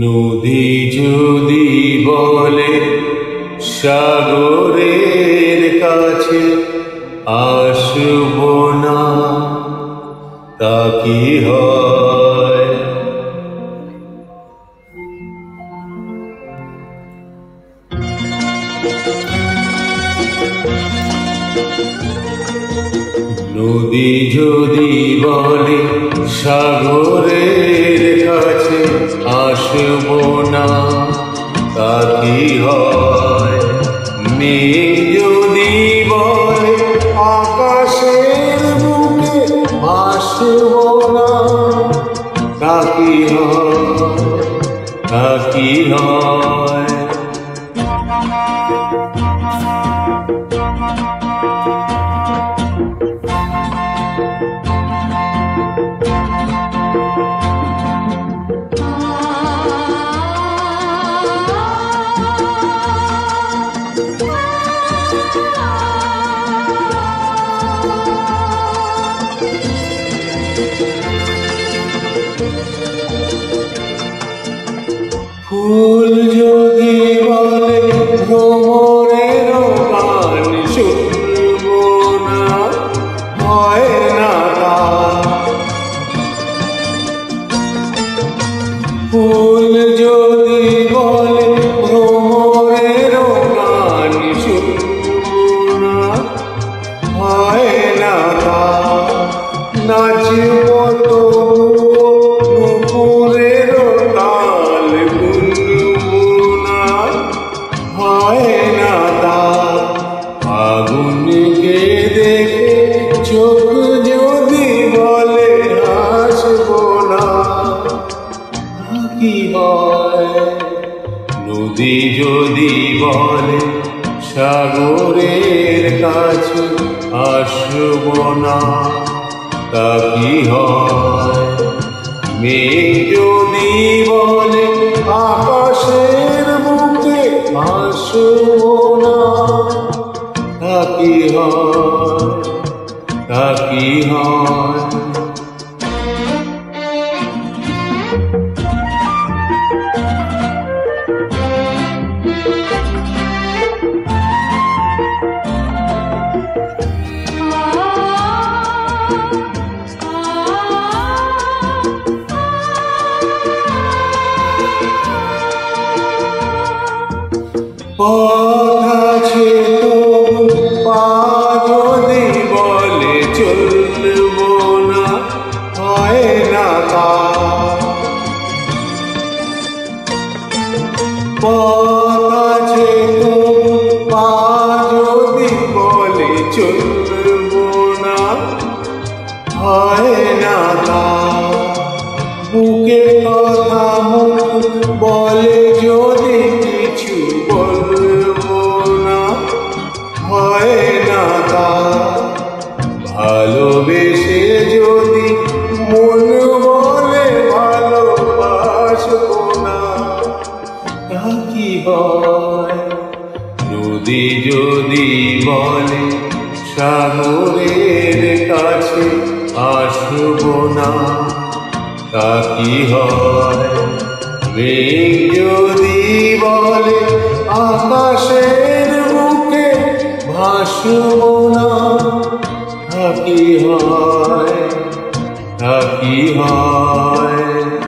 নদী যদি বলে সাগরের কাছে আসব না, তা কি হয়? নদী যদি বলে সাগরের কাছে আসব না, তা কি হয়? মেঘ যদি বলে আকাশের বুকে ভাসব না, তা কি হয়? তা কি হয়? ফুল যদি বলে ভ্রমরের গান শুনব না, হয় না তা। ফুল যদি বলে ভ্রমরের গান শুনব না, হয় না তা। নাচব তবুও নুপুরের তাল গুনব না, হয় না তা। আগুনকে দেখে চোখ যদি বলে হাসব না, তা কি হয়? নদী যদি বলে সাগরের কাছে আসব না, তা কি হয়? মেঘ যদি বলে আকাশের বুকে ভাসব না, তা কি হয়? তা কি হয়? পথ আছে তবু পা যদি বলে চলব না, হয় না তা। পথ আছে তবু পা যদি বলে চলব না, হয় না তা। বুকে কথা মুখ বলে যদি কিছু বলব না, হয় না তা। ভালোবেসে যদি মন বলে ভালোবাসব না, তা কি হয়? নদী যদি বলে সাগরের কাছে আসব না, তা কি হয়? মেঘ যদি বলে আকাশের বুকে ভাসব না, তা কি হয়? তা কি হয়?